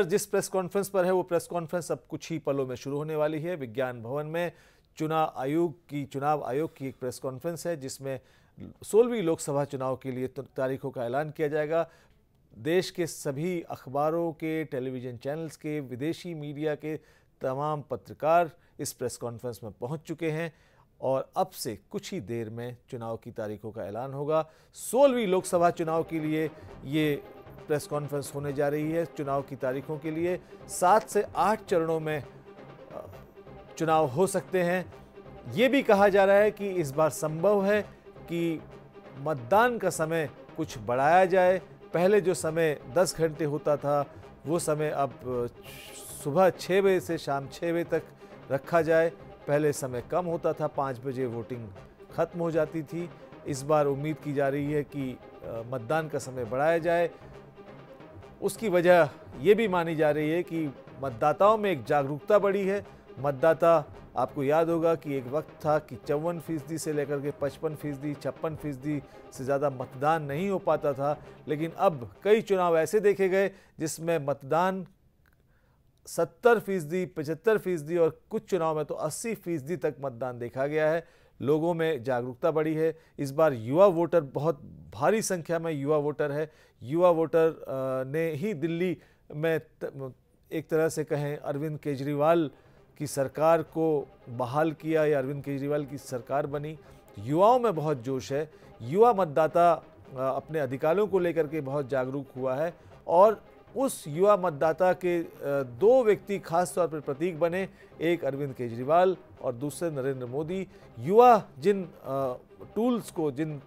जिस press conference पर है वो प्रेस कॉन्फ्रेंस अब कुछ ही पलों में शुरू होने वाली है। विज्ञान भवन में चुनाव आयोग की एक प्रेस कॉन्फ्रेंस है जिसमें 16वीं लोकसभा चुनाव के लिए तारीखों का ऐलान किया जाएगा। देश के सभी अखबारों के, टेलीविज़न चैनल्स के, विदेशी मीडिया के तमाम पत्रकार इस प्रेस कॉन्फ्रेंस में पहुंच चुके हैं और अब से कुछ ही देर में चुनाव की तारीखों का ऐलान होगा। 16वीं लोकसभा चुनाव के लिए ये प्रेस कॉन्फ्रेंस होने जा रही है। चुनाव की तारीखों के लिए 7 से 8 चरणों में चुनाव हो सकते हैं। ये भी कहा जा रहा है कि इस बार संभव है कि मतदान का समय कुछ बढ़ाया जाए। पहले जो समय 10 घंटे होता था वो समय अब सुबह 6 बजे से शाम 6 बजे तक रखा जाए। पहले समय कम होता था, 5 बजे वोटिंग खत्म हो जाती थी। इस बार उम्मीद की जा रही है कि मतदान का समय बढ़ाया जाए। उसकी वजह ये भी मानी जा रही है कि मतदाताओं में एक जागरूकता बढ़ी है। मतदाता, आपको याद होगा कि एक वक्त था कि 54% से लेकर के 55%, 56% से ज़्यादा मतदान नहीं हो पाता था, लेकिन अब कई चुनाव ऐसे देखे गए जिसमें मतदान 70%, 75% और कुछ चुनाव में तो 80% तक मतदान देखा गया है। लोगों में जागरूकता बढ़ी है। इस बार युवा वोटर, बहुत भारी संख्या में युवा वोटर है। युवा वोटर ने ही दिल्ली में एक तरह से कहें अरविंद केजरीवाल की सरकार को बहाल किया या अरविंद केजरीवाल की सरकार बनी। युवाओं में बहुत जोश है। युवा मतदाता अपने अधिकारों को लेकर के बहुत जागरूक हुआ है और उस युवा मतदाता के 2 व्यक्ति खास तौर पर प्रतीक बने, एक अरविंद केजरीवाल और दूसरे नरेंद्र मोदी। युवा जिन टूल्स को, जिन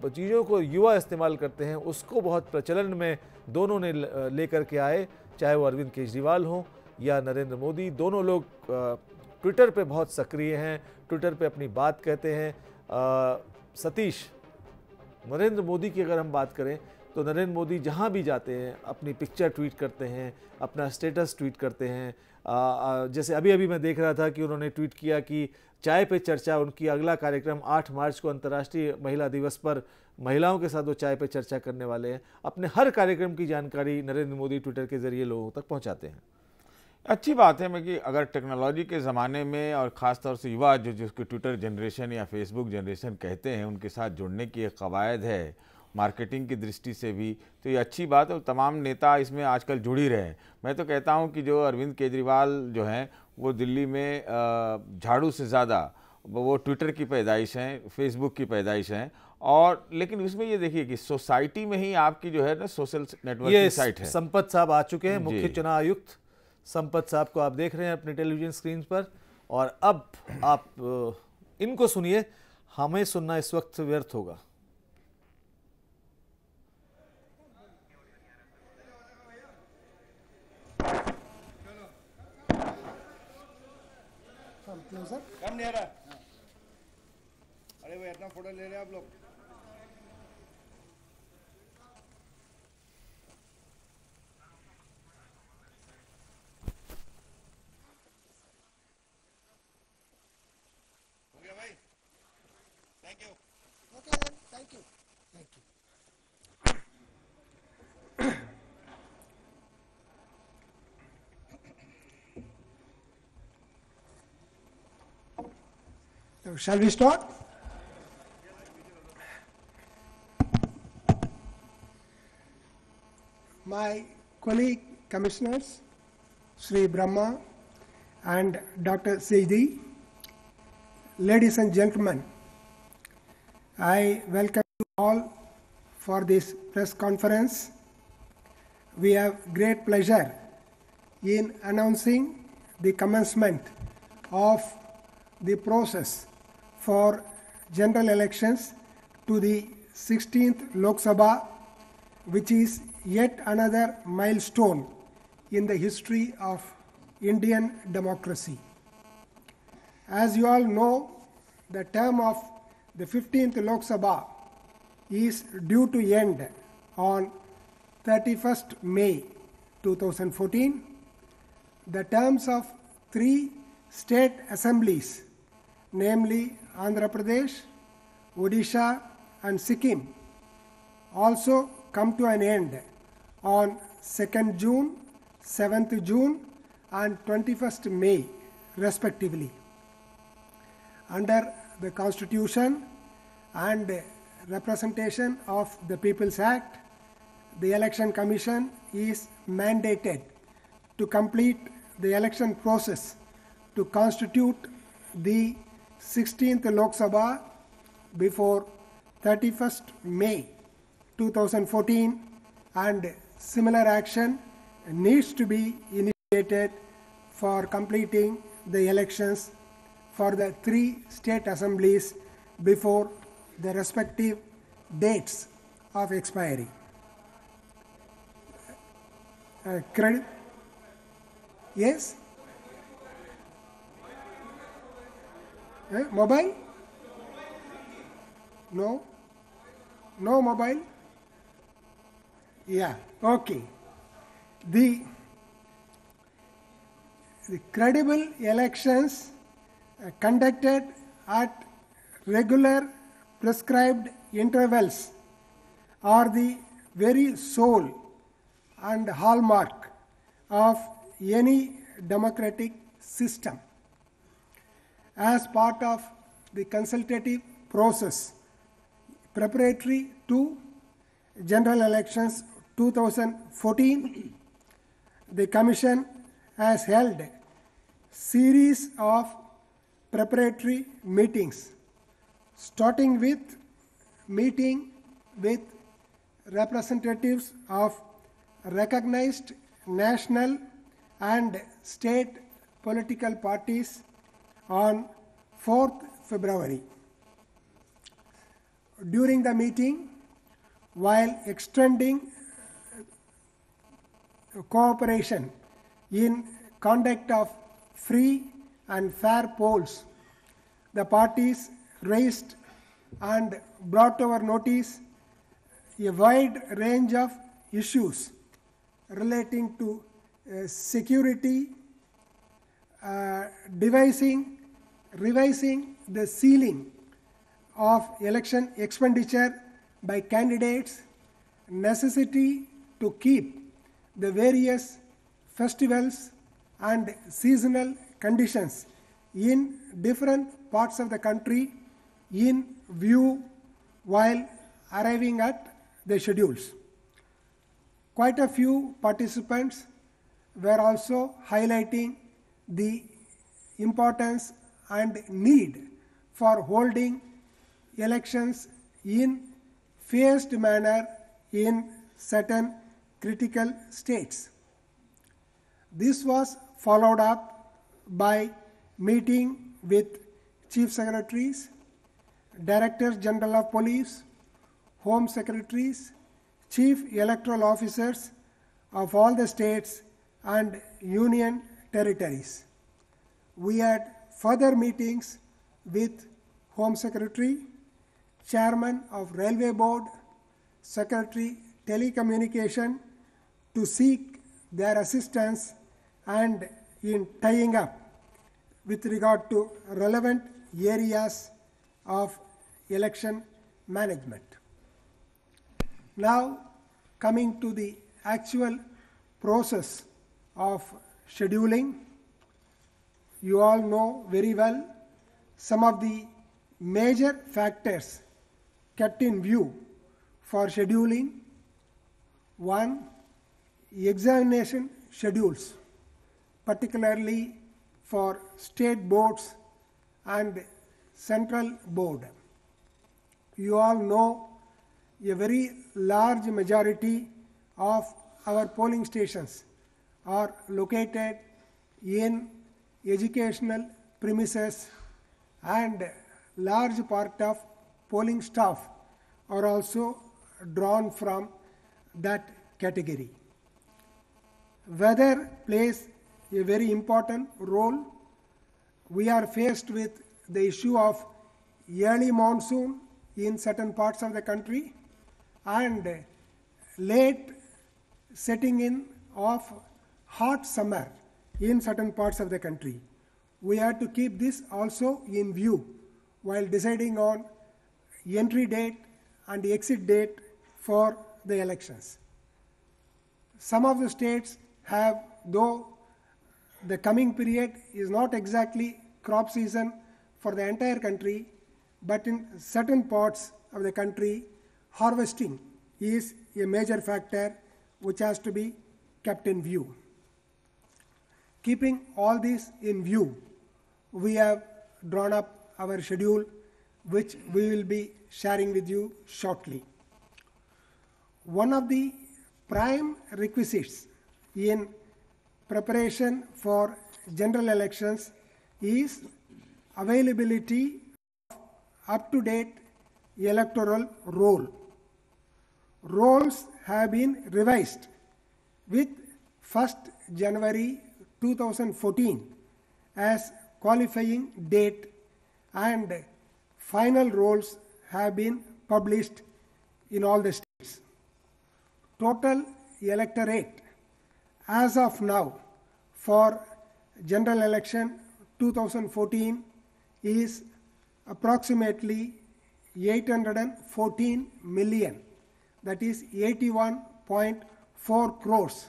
चीज़ों को युवा इस्तेमाल करते हैं उसको बहुत प्रचलन में दोनों ने लेकर के आए, चाहे वो अरविंद केजरीवाल हों या नरेंद्र मोदी। दोनों लोग ट्विटर पे बहुत सक्रिय हैं, ट्विटर पे अपनी बात कहते हैं। सतीश, नरेंद्र मोदी की अगर हम बात करें तो नरेंद्र मोदी जहां भी जाते हैं अपनी पिक्चर ट्वीट करते हैं, अपना स्टेटस ट्वीट करते हैं। जैसे अभी मैं देख रहा था कि उन्होंने ट्वीट किया कि चाय पे चर्चा, उनकी अगला कार्यक्रम 8 मार्च को अंतर्राष्ट्रीय महिला दिवस पर महिलाओं के साथ वो चाय पे चर्चा करने वाले हैं। अपने हर कार्यक्रम की जानकारी नरेंद्र मोदी ट्विटर के जरिए लोगों तक पहुंचाते हैं। अच्छी बात है कि अगर टेक्नोलॉजी के ज़माने में और ख़ास तौर से युवा जिसको ट्विटर जनरेशन या फेसबुक जनरेशन कहते हैं, उनके साथ जुड़ने की एक कवायद है मार्केटिंग की दृष्टि से भी, तो ये अच्छी बात है और तमाम नेता इसमें आजकल जुड़ ही रहे हैं। मैं तो कहता हूं कि जो अरविंद केजरीवाल जो हैं वो दिल्ली में झाड़ू से ज़्यादा वो ट्विटर की पैदाइश हैं, फेसबुक की पैदाइश हैं। और लेकिन उसमें ये देखिए कि सोसाइटी में ही आपकी जो है ना सोशल नेटवर्किंग साइट है। संपत साहब आ चुके हैं, मुख्य चुनाव आयुक्त संपत साहब को आप देख रहे हैं अपने टेलीविजन स्क्रीन पर। और अब आप इनको सुनिए, हमें सुनना इस वक्त व्यर्थ होगा। कम नहीं आ रहा। अरे भाई इतना फोटो ले रहे हैं आप लोग। हो गया भाई, thank you. Okay, thank you, thank you. So, shall we start? My colleague commissioners, Sri Brahma and Dr. Sejdi, ladies and gentlemen, I welcome you all for this press conference. We have great pleasure in announcing the commencement of the process for general elections to the 16th Lok Sabha, which is yet another milestone in the history of Indian democracy. As you all know, the term of the 15th Lok Sabha is due to end on 31st May 2014. The terms of 3 state assemblies, namely Andhra Pradesh, Odisha and Sikkim, also come to an end on 2nd June, 7th June and 21st May respectively. Under the Constitution and Representation of the People's Act, the Election Commission is mandated to complete the election process to constitute the 16th Lok Sabha before 31st May 2014, and similar action needs to be initiated for completing the elections for the 3 state assemblies before the respective dates of expiry. Yes? Mobile? No? No mobile? Yeah, okay. The credible elections conducted at regular prescribed intervals are the very soul and hallmark of any democratic system. As part of the consultative process preparatory to general elections 2014, the Commission has held series of preparatory meetings, starting with meeting with representatives of recognized national and state political parties on 4th February. During the meeting, while extending cooperation in conduct of free and fair polls, the parties raised and brought to our notice a wide range of issues relating to security, revising the ceiling of election expenditure by candidates, necessity to keep the various festivals and seasonal conditions in different parts of the country in view while arriving at the schedules. Quite a few participants were also highlighting the importance and need for holding elections in phased manner in certain critical states. This was followed up by meeting with Chief Secretaries, Directors General of Police, Home Secretaries, Chief Electoral Officers of all the states and Union territories. We had further meetings with Home Secretary, Chairman of Railway Board, Secretary Telecommunication to seek their assistance and in tying up with regard to relevant areas of election management. Now coming to the actual process of scheduling, you all know very well some of the major factors kept in view for scheduling. One, examination schedules, particularly for state boards and central board. You all know a very large majority of our polling stations are located in educational premises, and large part of polling staff are also drawn from that category. Weather plays a very important role. We are faced with the issue of early monsoon in certain parts of the country and late setting in of hot summer in certain parts of the country. We have to keep this also in view while deciding on entry date and exit date for the elections. Some of the states have though the coming period is not exactly crop season for the entire country, but in certain parts of the country, harvesting is a major factor which has to be kept in view. Keeping all this in view, we have drawn up our schedule, which we will be sharing with you shortly. One of the prime requisites in preparation for general elections is availability of up-to-date electoral roll. Rolls have been revised with 1st January 2014 as qualifying date, and final rolls have been published in all the states. Total electorate as of now for general election 2014 is approximately 814 million, that is 81.4 crores,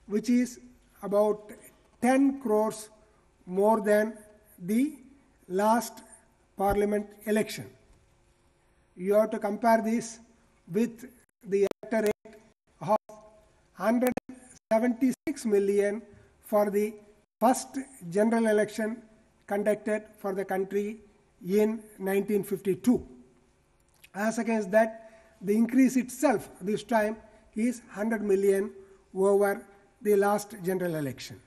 which is about 10 crores more than the last parliament election. You have to compare this with the electorate of 176 million for the first general election conducted for the country in 1952. As against that, the increase itself this time is 100 million over the last general election.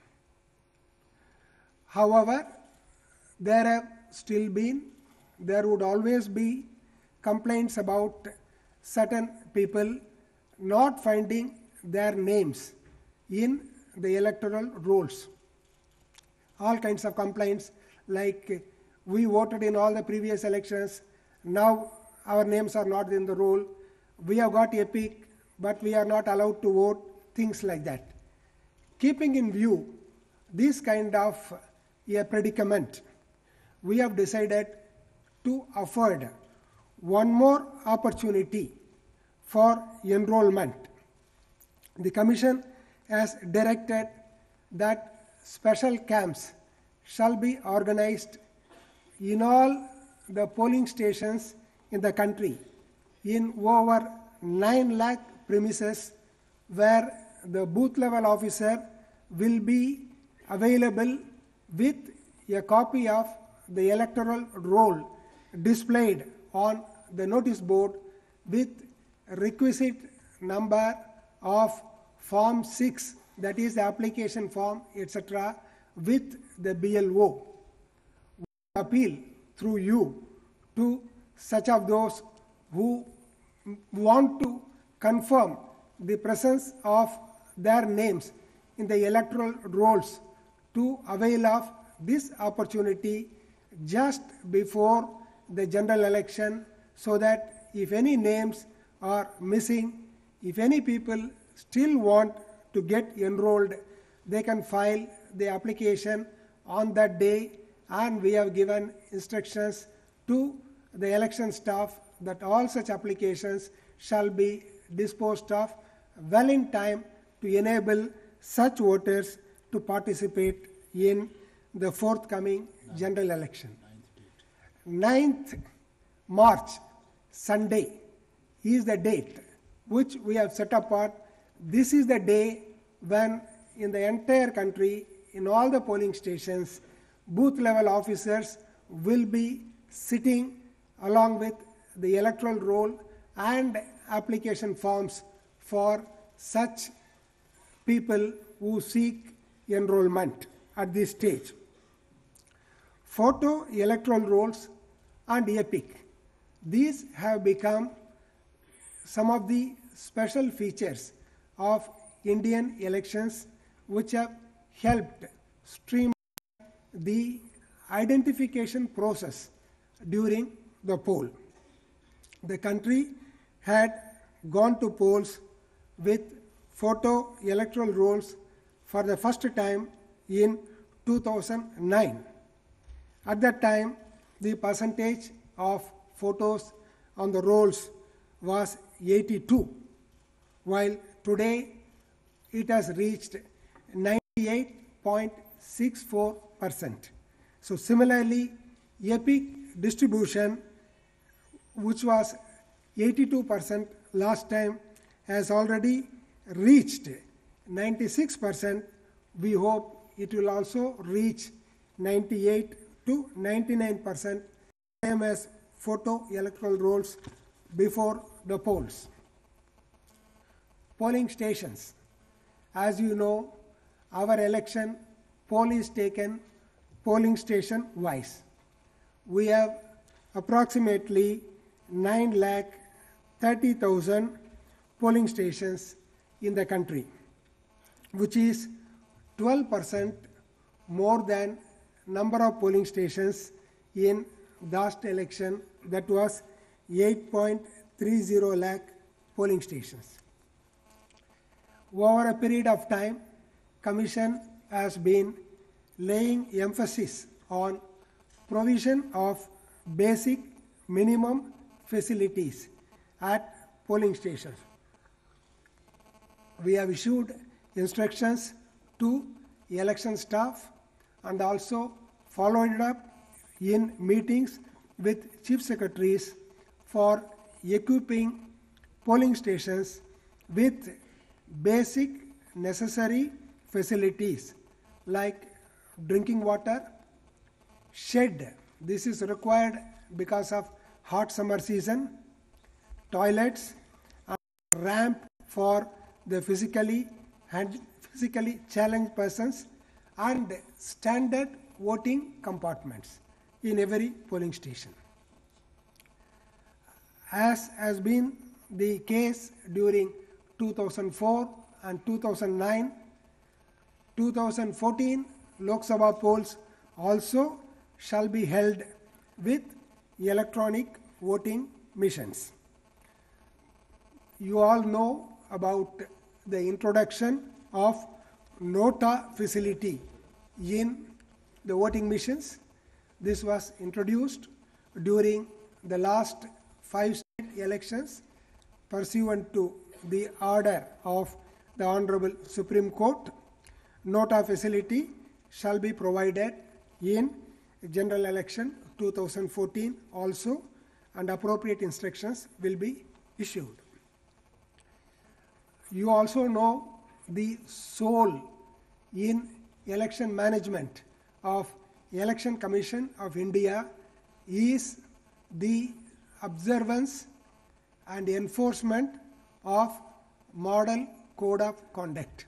However, there would always be complaints about certain people not finding their names in the electoral rolls. All kinds of complaints like, we voted in all the previous elections, now our names are not in the roll, we have got EPIC, but we are not allowed to vote, things like that. Keeping in view this kind of a predicament, we have decided to afford one more opportunity for enrollment. The Commission has directed that special camps shall be organized in all the polling stations in the country in over 9 lakh premises, where the booth level officer will be available with a copy of the electoral roll displayed on the notice board with requisite number of Form 6, that is the application form, etc., with the BLO. We appeal through you to such of those who want to confirm the presence of their names in the electoral rolls to avail of this opportunity just before the general election, so that if any names are missing, if any people still want to get enrolled, they can file the application on that day, and we have given instructions to the election staff that all such applications shall be disposed of well in time to enable such voters to participate in the forthcoming general election. 9th March, Sunday, is the date which we have set apart. This is the day when in the entire country, in all the polling stations, booth level officers will be sitting along with the electoral roll and application forms for such people who seek enrollment at this stage. Photo electoral rolls and EPIC, these have become some of the special features of Indian elections which have helped streamline the identification process during the poll. The country had gone to polls with photo electoral rolls for the first time in 2009. At that time, the percentage of photos on the rolls was 82, while today it has reached 90. 98.64%. So similarly, epic distribution, which was 82% last time, has already reached 96%. We hope it will also reach 98 to 99%, same as photo electoral rolls before the polls. Polling stations. As you know, our election poll is taken polling station wise. We have approximately 9,30,000 polling stations in the country, which is 12% more than number of polling stations in last election, that was 8.30 lakh polling stations. Over a period of time, Commission has been laying emphasis on provision of basic minimum facilities at polling stations. We have issued instructions to election staff and also followed it up in meetings with chief secretaries for equipping polling stations with basic necessary facilities like drinking water, shed, this is required because of hot summer season, toilets, ramp for the physically challenged persons, and standard voting compartments in every polling station. As has been the case during 2004 and 2009, 2014 Lok Sabha polls also shall be held with electronic voting machines. You all know about the introduction of Nota facility in the voting machines. This was introduced during the last 5 state elections pursuant to the order of the Honorable Supreme Court. Nota facility shall be provided in general election 2014 also, and appropriate instructions will be issued. You also know the soul in election management of Election Commission of India is the observance and enforcement of Model Code of Conduct.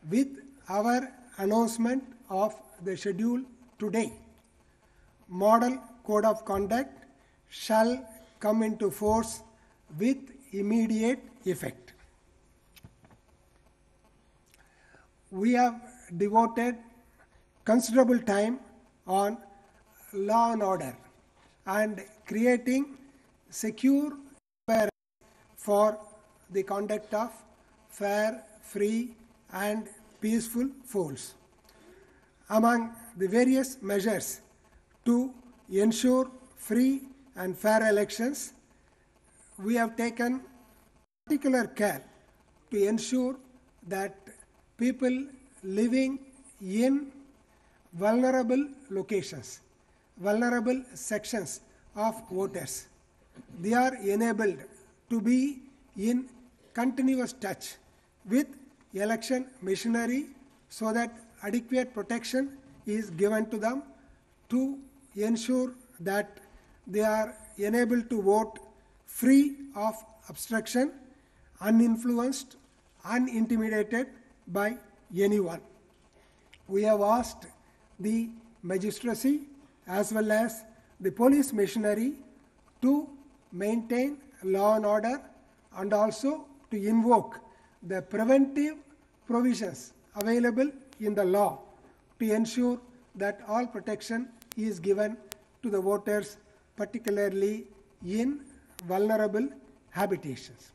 With our announcement of the schedule today, Model Code of Conduct shall come into force with immediate effect. We have devoted considerable time on law and order and creating secure environment for the conduct of fair, free and peaceful polls. Among the various measures to ensure free and fair elections, we have taken particular care to ensure that people living in vulnerable locations, vulnerable sections of voters, they are enabled to be in continuous touch with election machinery so that adequate protection is given to them to ensure that they are enabled to vote free of obstruction, uninfluenced, unintimidated by anyone. We have asked the magistracy as well as the police machinery to maintain law and order and also to invoke the preventive provisions available in the law to ensure that all protection is given to the voters, particularly in vulnerable habitations.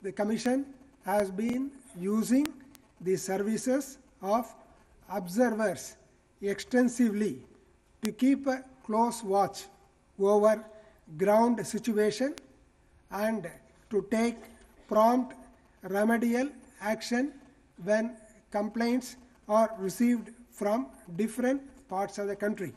The Commission has been using the services of observers extensively to keep a close watch over ground situation and to take prompt remedial action when complaints are received from different parts of the country.